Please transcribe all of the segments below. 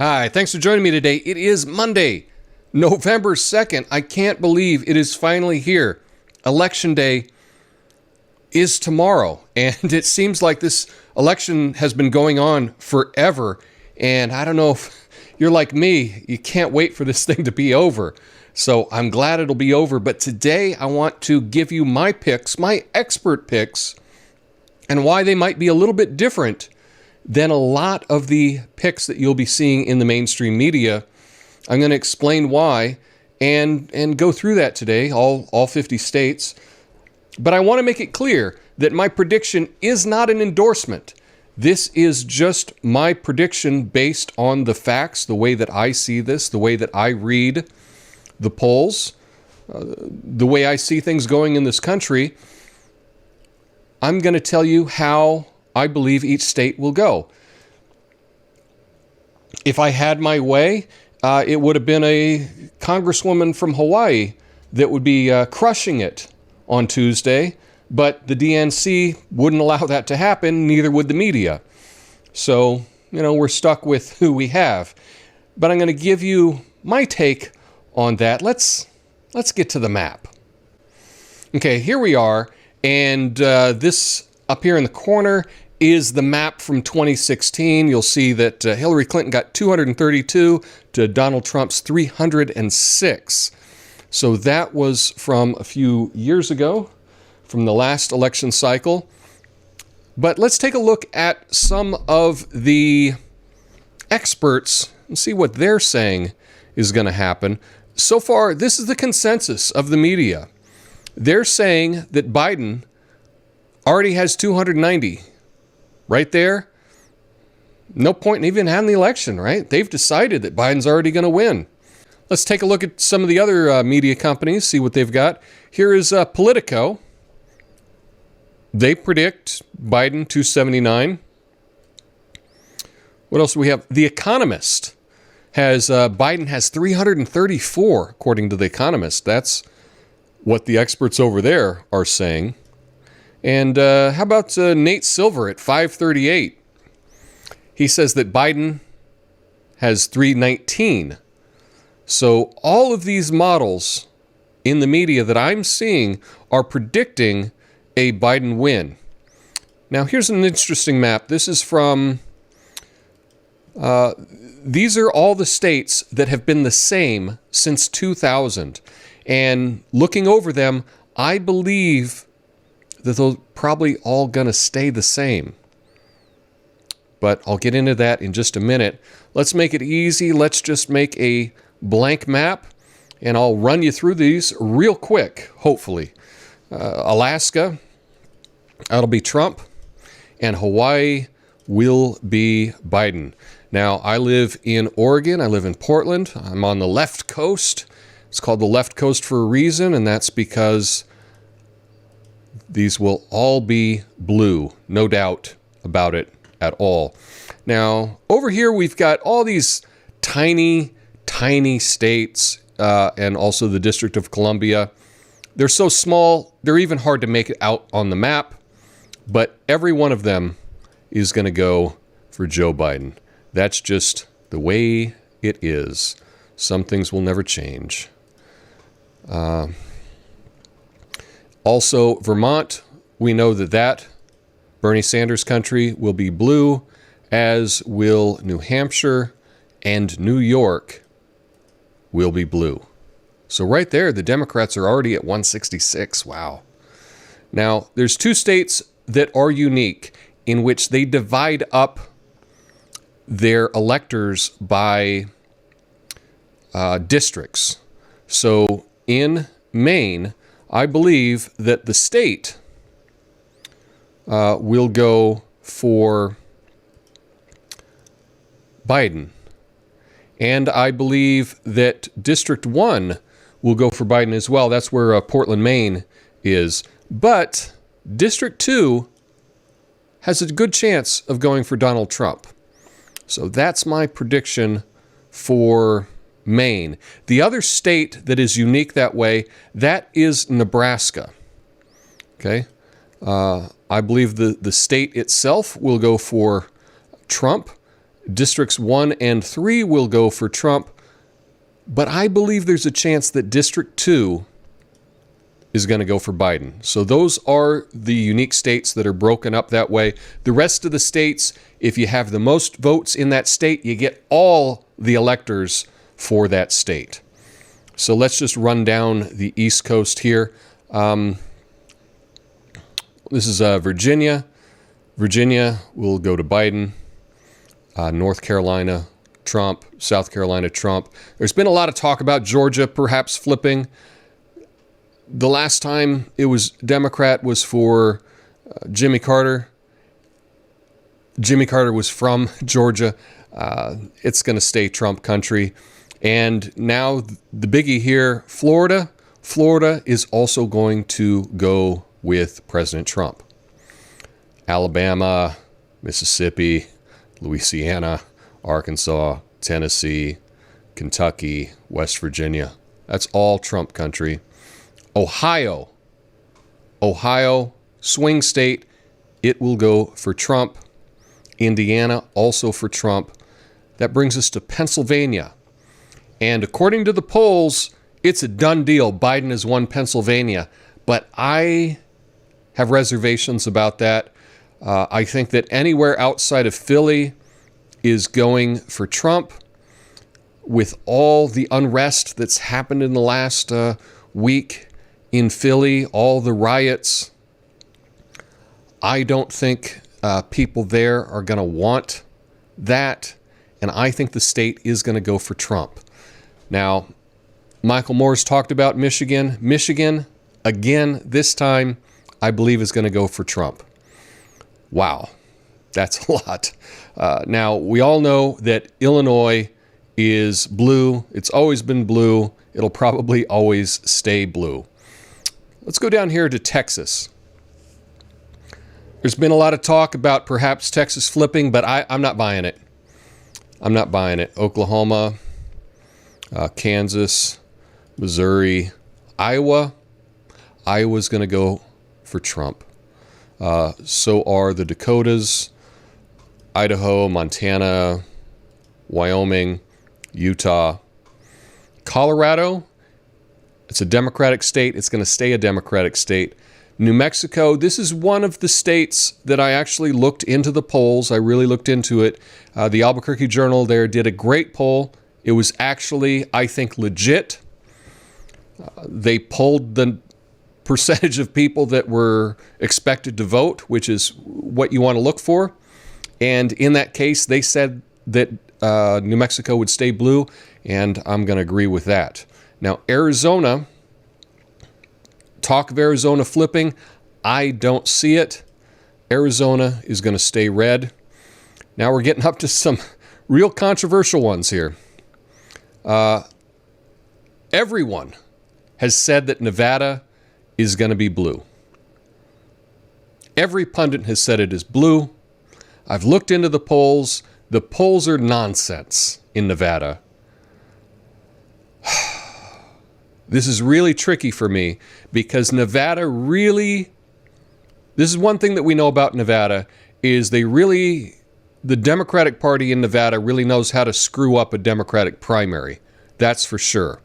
Hi, thanks for joining me today. It is Monday, November 2nd. I can't believe it is finally here. Election day is tomorrow, and it seems like this election has been going on forever. And I don't know if you're like me, you can't wait for this thing to be over. So I'm glad it'll be over. But today I want to give you my picks, my expert picks, and why they might be a little bit different than a lot of the picks that you'll be seeing in the mainstream media. I'm going to explain why and go through that today, all 50 states. But I want to make it clear that my prediction is not an endorsement. This is just my prediction based on the facts, the way that I see this, the way that I read the polls, the way I see things going in this country. I'm going to tell you how I believe each state will go. If I had my way, it would have been a congresswoman from Hawaii that would be crushing it on Tuesday, but the DNC wouldn't allow that to happen, neither would the media. So, we're stuck with who we have. But I'm going to give you my take on that. Let's get to the map. Okay, here we are, and this up here in the corner is the map from 2016. You'll see that Hillary Clinton got 232 to Donald Trump's 306. So that was from a few years ago, from the last election cycle. But let's take a look at some of the experts and see what they're saying is going to happen. So far, this is the consensus of the media. They're saying that Biden already has 290. Right there, no point in even having the election, right? They've decided that Biden's already going to win. Let's take a look at some of the other media companies, see what they've got. Here is Politico. They predict Biden 279. What else do we have? The Economist has Biden has 334, according to The Economist. That's what the experts over there are saying. And how about Nate Silver at 538? He says that Biden has 319. So all of these models in the media that I'm seeing are predicting a Biden win. Now, here's an interesting map. This is from, these are all the states that have been the same since 2000. And looking over them, I believe that they're probably all going to stay the same. But I'll get into that in just a minute. Let's make it easy. Let's just make a blank map, and I'll run you through these real quick, hopefully. Alaska, that'll be Trump, and Hawaii will be Biden. Now, I live in Oregon. I live in Portland. I'm on the left coast. It's called the left coast for a reason, and that's because these will all be blue, no doubt about it at all. Now, over here we've got all these tiny, tiny states and also the District of Columbia. They're so small, they're even hard to make it out on the map, but every one of them is going to go for Joe Biden. That's just the way it is. Some things will never change. Also, Vermont, we know that Bernie Sanders country will be blue, as will New Hampshire, and New York will be blue. So right there, the Democrats are already at 166. Wow. Now, there's two states that are unique in which they divide up their electors by districts. So in Maine, I believe that the state will go for Biden. And I believe that District 1 will go for Biden as well. That's where Portland, Maine is. But District 2 has a good chance of going for Donald Trump. So that's my prediction for Maine. The other state that is unique that way, that is Nebraska. Okay? I believe the state itself will go for Trump. Districts 1 and 3 will go for Trump, but I believe there's a chance that District 2 is going to go for Biden. So those are the unique states that are broken up that way. The rest of the states, if you have the most votes in that state, you get all the electors for that state. So let's just run down the East Coast here. This is Virginia. Virginia will go to Biden. North Carolina, Trump. South Carolina, Trump. There's been a lot of talk about Georgia perhaps flipping. The last time it was Democrat was for Jimmy Carter. Jimmy Carter was from Georgia. It's going to stay Trump country. And now the biggie here, Florida. Florida is also going to go with President Trump. Alabama, Mississippi, Louisiana, Arkansas, Tennessee, Kentucky, West Virginia. That's all Trump country. Ohio, swing state, it will go for Trump. Indiana, also for Trump. That brings us to Pennsylvania. And according to the polls, it's a done deal. Biden has won Pennsylvania. But I have reservations about that. I think that anywhere outside of Philly is going for Trump. With all the unrest that's happened in the last week in Philly, all the riots, I don't think people there are going to want that. And I think the state is going to go for Trump. Now, Michael Moore's talked about Michigan. Michigan, again, this time, I believe is going to go for Trump. Wow, that's a lot. Now, we all know that Illinois is blue. It's always been blue. It'll probably always stay blue. Let's go down here to Texas. There's been a lot of talk about perhaps Texas flipping, but I'm not buying it. I'm not buying it. Oklahoma, Kansas, Missouri, Iowa. Iowa's going to go for Trump. So are the Dakotas, Idaho, Montana, Wyoming, Utah. Colorado, it's a Democratic state. It's going to stay a Democratic state. New Mexico, this is one of the states that I actually looked into the polls. I really looked into it. The Albuquerque Journal there did a great poll. It was actually, I think, legit. They polled the percentage of people that were expected to vote, which is what you want to look for. And in that case, they said that New Mexico would stay blue, and I'm going to agree with that. Now, Arizona, talk of Arizona flipping, I don't see it. Arizona is going to stay red. Now we're getting up to some real controversial ones here. Everyone has said that Nevada is going to be blue. Every pundit has said it is blue. I've looked into the polls. The polls are nonsense in Nevada. This is really tricky for me because Nevada really, this is one thing that we know about Nevada, is the Democratic Party in Nevada really knows how to screw up a Democratic primary. That's for sure.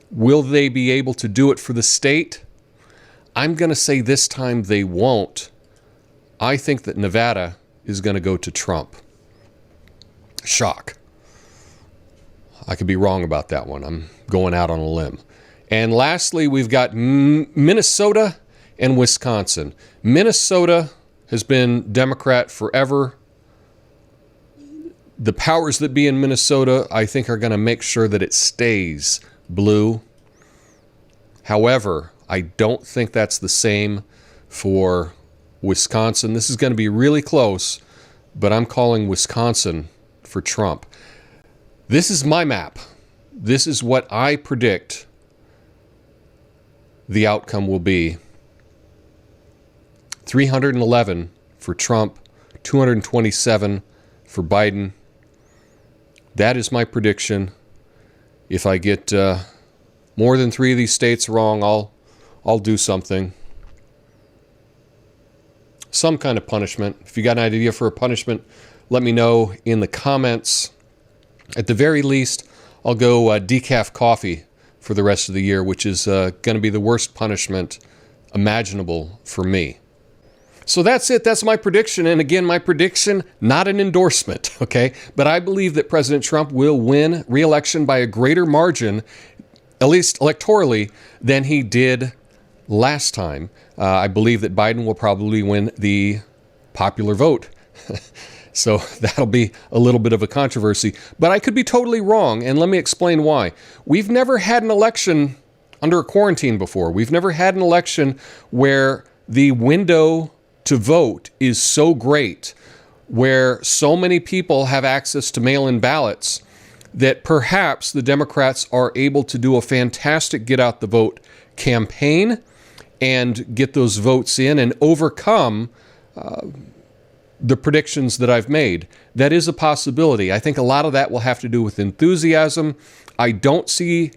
Will they be able to do it for the state? I'm going to say this time they won't. I think that Nevada is going to go to Trump. Shock. I could be wrong about that one. I'm going out on a limb. And lastly, we've got Minnesota and Wisconsin. Minnesota has been Democrat forever. The powers that be in Minnesota, I think, are going to make sure that it stays blue. However, I don't think that's the same for Wisconsin. This is going to be really close, but I'm calling Wisconsin for Trump. This is my map. This is what I predict the outcome will be. 311 for Trump, 227 for Biden. That is my prediction. If I get more than 3 of these states wrong, I'll do something. Some kind of punishment. If you got an idea for a punishment, let me know in the comments. At the very least, I'll go decaf coffee for the rest of the year, which is going to be the worst punishment imaginable for me. So that's it. That's my prediction. And again, my prediction, not an endorsement, okay? But I believe that President Trump will win re-election by a greater margin, at least electorally, than he did last time. I believe that Biden will probably win the popular vote. So that'll be a little bit of a controversy. But I could be totally wrong, and let me explain why. We've never had an election under a quarantine before. We've never had an election where the window to vote is so great, where so many people have access to mail-in ballots, that perhaps the Democrats are able to do a fantastic get-out-the-vote campaign and get those votes in and overcome the predictions that I've made. That is a possibility. I think a lot of that will have to do with enthusiasm. I don't see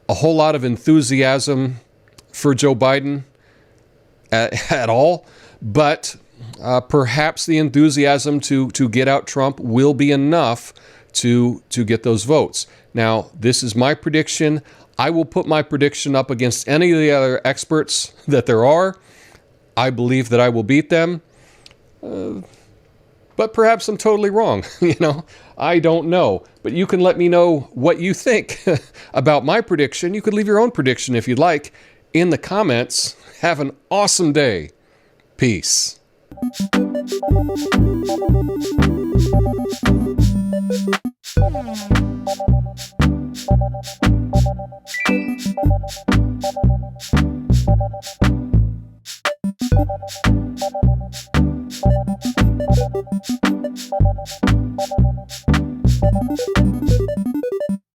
a whole lot of enthusiasm for Joe Biden at all, but perhaps the enthusiasm to get out Trump will be enough to get those votes. Now, this is my prediction. I will put my prediction up against any of the other experts that there are. I believe that I will beat them. But perhaps I'm totally wrong. I don't know. But you can let me know what you think about my prediction. You could leave your own prediction if you'd like in the comments. Have an awesome day. Peace.